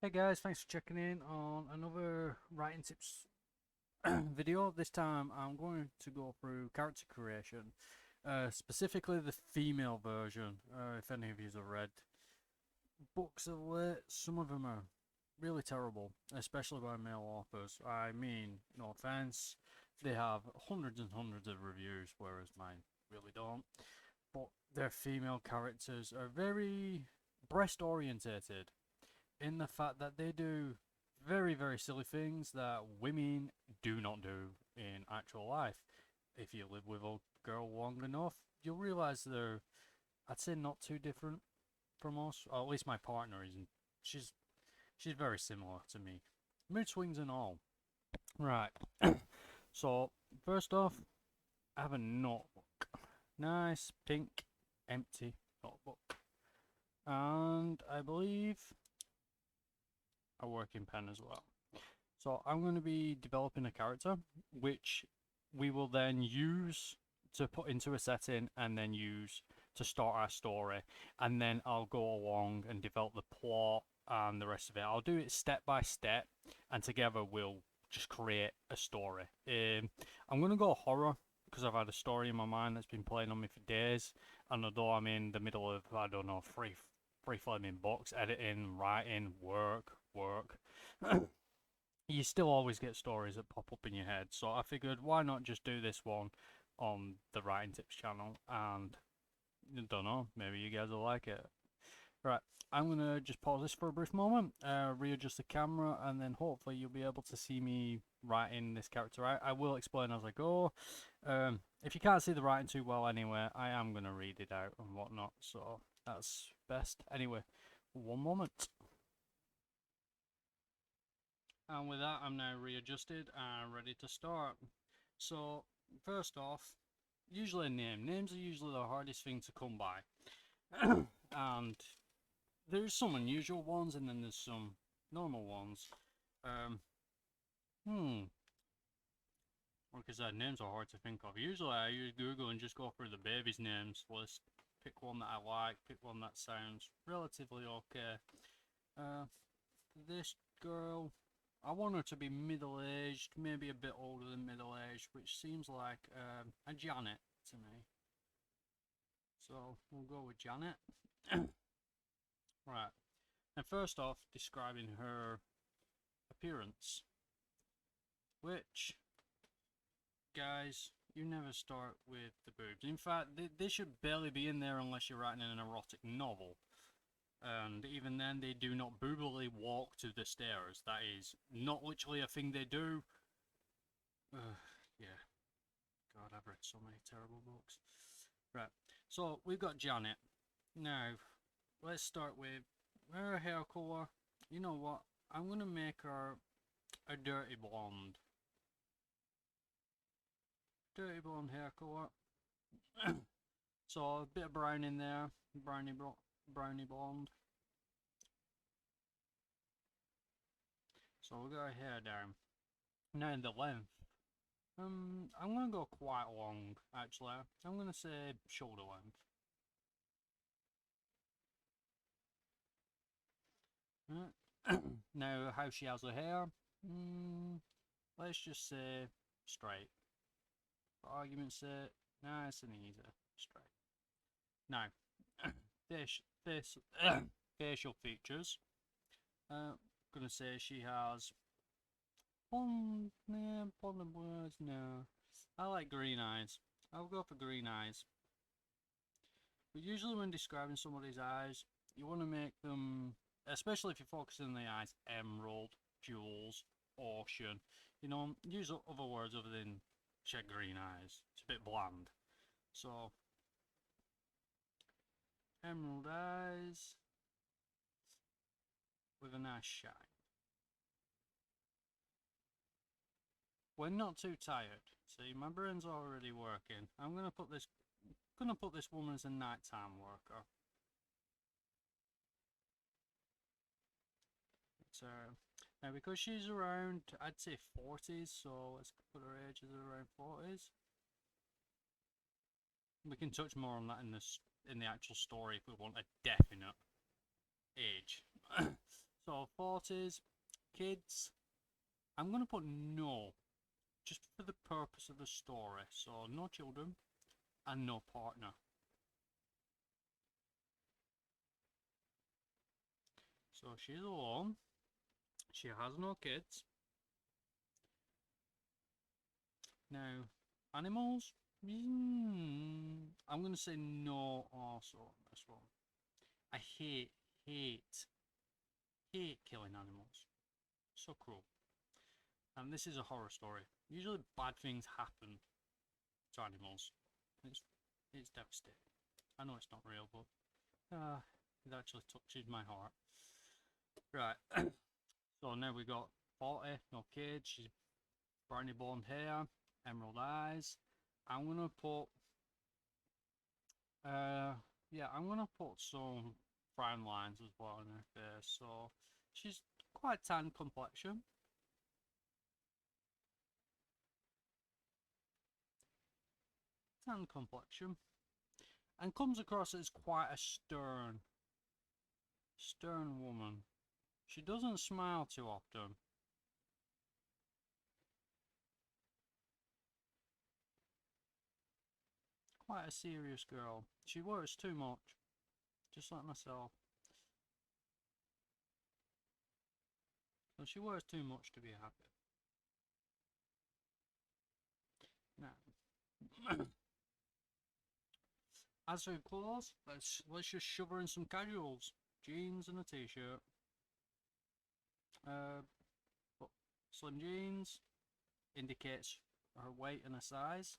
Hey guys, thanks for checking in on another writing tips video. This time I'm going to go through character creation, specifically the female version. If any of you have read books of late, some of them are really terrible, especially by male authors. I mean, no offense, they have hundreds and hundreds of reviews, whereas mine really don't. But their female characters are very breast orientated in the fact that they do very, very silly things that women do not do in actual life. If you live with a girl long enough, you'll realize they're, I'd say, not too different from us. Or at least my partner isn't. She's very similar to me, mood swings and all. Right. So first off, I have a notebook, nice pink, empty notebook, and I believe a working pen as well. So I'm going to be developing a character, which we will then use to put into a setting and then use to start our story. And then I'll go along and develop the plot and the rest of it. I'll do it step by step, and together we'll just create a story. I'm going to go horror because I've had a story in my mind that's been playing on me for days. And although I'm in the middle of, I don't know, three flaming books, editing, writing, work. You still always get stories that pop up in your head. So I figured, why not just do this one on the Writing Tips channel? And I don't know, maybe you guys will like it. Right, I'm gonna just pause this for a brief moment, readjust the camera, and then hopefully you'll be able to see me writing this character out. I will explain as I go. If you can't see the writing too well anyway, I am gonna read it out and whatnot. So that's best. Anyway, one moment. And with that, I'm now readjusted and ready to start. So, first off, usually a name. Names are usually the hardest thing to come by. And there's some unusual ones and then there's some normal ones. Um, Like I said, names are hard to think of. Usually I use Google and just go through the baby's names list. Pick one that I like, pick one that sounds relatively okay. This girl, I want her to be middle-aged, maybe a bit older than middle-aged, which seems like a Janet to me. So we'll go with Janet. Right. And first off, describing her appearance, which, guys, you never start with the boobs. In fact, they should barely be in there unless you're writing an erotic novel. And even then, they do not boobily walk to the stairs. That is not literally a thing they do. Yeah. God, I've read so many terrible books. Right. So we've got Janet. Now, let's start with her hair color. You know what? I'm gonna make her a dirty blonde. Dirty blonde hair color. So a bit of brown in there, browny blonde. So we'll got her hair down. Now the length. I'm gonna go quite long actually. I'm gonna say shoulder length. Now how she has her hair. Let's just say straight. For argument's sake, nice and easy, straight. Now, facial features. Gonna say she has blonde, words. No, I like green eyes. I'll go for green eyes. But usually when describing somebody's eyes, you want to make them, especially if you're focusing on the eyes, emerald, jewels, ocean. You know, use other words other than check green eyes. It's a bit bland. So, emerald eyes with a nice shine. When not too tired. See, my brain's already working. I'm gonna put this woman as a nighttime worker. So now because she's around, I'd say 40s, so let's put her age as around 40s. We can touch more on that in the actual story if we want a definite age. So So 40s, kids, I'm going to put no, just for the purpose of the story. So no children and no partner. So she's alone. She has no kids. Now, animals? I'm going to say no also on this one. I hate killing animals. So cruel. And this is a horror story. Usually bad things happen to animals. It's devastating. I know it's not real, but it actually touches my heart. Right. So now we got 40, no kids, she's brownie blonde hair, emerald eyes. I'm gonna put yeah, I'm gonna put some frown lines as well in her face. So she's quite tan complexion. Tan complexion. And comes across as quite a stern woman. She doesn't smile too often. Quite a serious girl. She works too much, just like myself. So she works too much to be happy. Now, as for clothes, let's just shove her in some casuals, jeans and a t-shirt. But slim jeans indicates her weight and her size,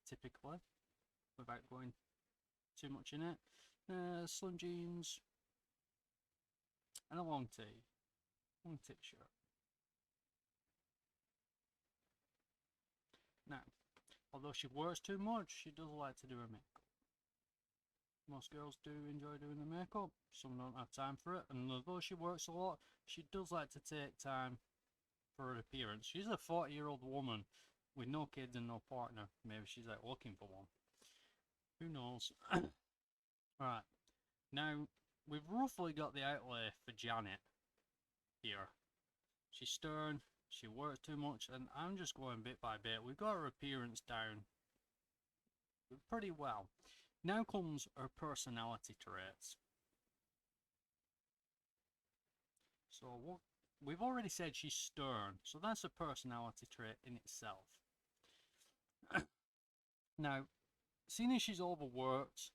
typically, without going too much in it. Slim jeans and a long t-shirt. Now, although she works too much, she does like to do her makeup. Most girls do enjoy doing their makeup, some don't have time for it, and although she works a lot, she does like to take time for her appearance. She's a 40-year-old woman with no kids and no partner. Maybe she's like looking for one. Who knows? Alright, now we've roughly got the outlay for Janet here. She's stern, she works too much, and I'm just going bit by bit. We've got her appearance down pretty well. Now comes her personality traits. So what we've already said she's stern, so that's a personality trait in itself. Now, seeing as she's overworked,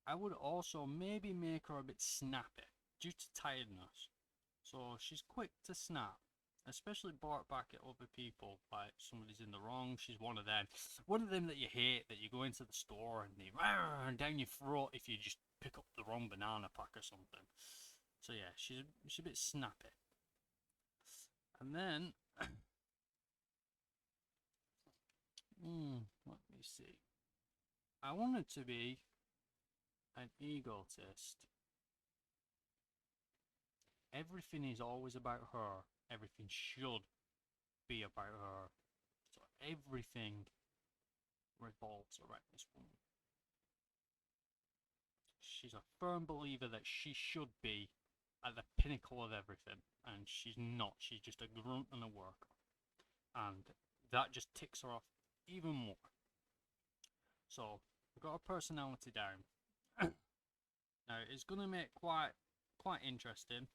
I would also maybe make her a bit snappy due to tiredness. So she's quick to snap, especially bark back at other people like somebody's in the wrong. She's one of them that you hate, that you go into the store and they run down your throat if you just pick up the wrong banana pack or something. So yeah, she's a bit snappy. And then let me see. I want it to be an egotist. Everything is always about her. Everything should be about her. So everything revolves around this woman. She's a firm believer that she should be at the pinnacle of everything, and she's not. She's just a grunt and a worker, and that just ticks her off even more. So we've got her personality down. Now it's gonna make quite interesting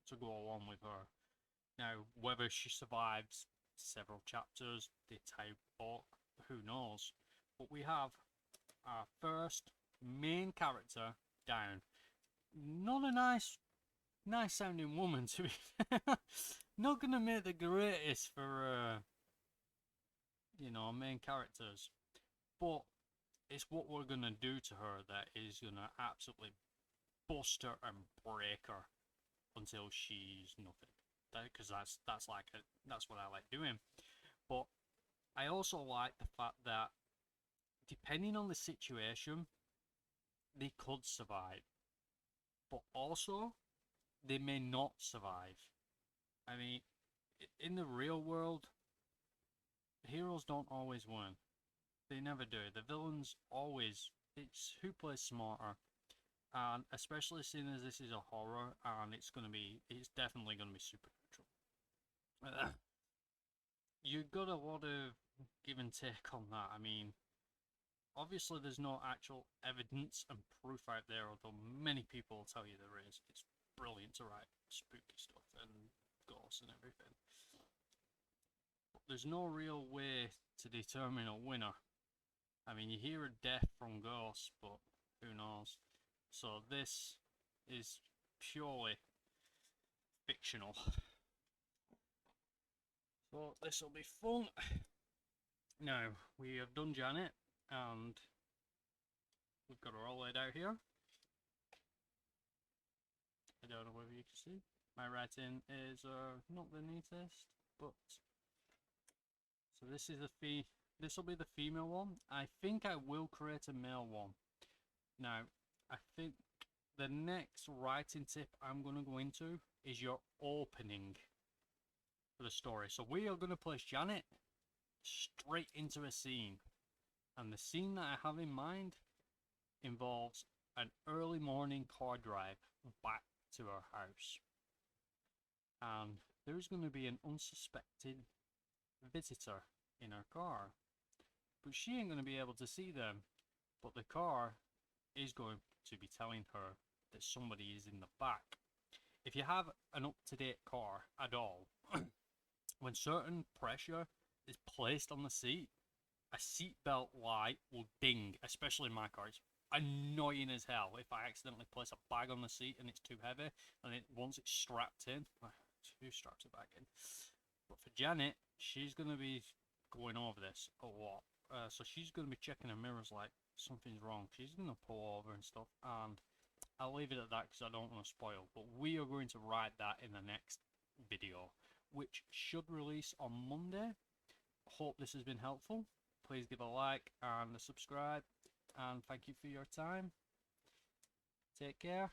to go along with her. Now whether she survives several chapters, the entire book, who knows? But we have our first main character down. Not a nice sounding woman, to be fair. Not gonna make the greatest for you know, main characters, but it's what we're gonna do to her that is gonna absolutely bust her and break her until she's nothing. Because that's what I like doing. But I also like the fact that depending on the situation, they could survive, but also they may not survive. I mean, in the real world, heroes don't always win. They never do. The villains always, it's who plays smarter. and especially seeing as this is a horror and it's definitely gonna be supernatural. You got a lot of give and take on that. I mean, obviously there's no actual evidence and proof out there, although many people will tell you there is. It's brilliant to write spooky stuff and ghosts and everything. But there's no real way to determine a winner. I mean, you hear a death from ghosts, but who knows? So this is purely fictional. So this will be fun. Now, we have done Janet, and we've got her all laid out here. I don't know whether you can see. My writing is not the neatest, but so this is this will be the female one. I think I will create a male one. Now, I think the next writing tip I'm going to go into is your opening for the story. So we are going to place Janet straight into a scene, and the scene that I have in mind involves an early morning car drive back to her house, and there's going to be an unsuspected visitor in her car, but she ain't going to be able to see them, but the car is going to be telling her that somebody is in the back. If you have an up-to-date car at all, when certain pressure is placed on the seat, a seatbelt light will ding, especially in my car. It's annoying as hell if I accidentally place a bag on the seat and it's too heavy, and once it's strapped in, who straps it back in? But for Janet, she's going to be going over this a lot. So she's going to be checking her mirrors like something's wrong. She's going to pull over and stuff, and I'll leave it at that because I don't want to spoil. But we are going to write that in the next video, which should release on Monday. Hope this has been helpful. Please give a like and a subscribe, and thank you for your time. Take care.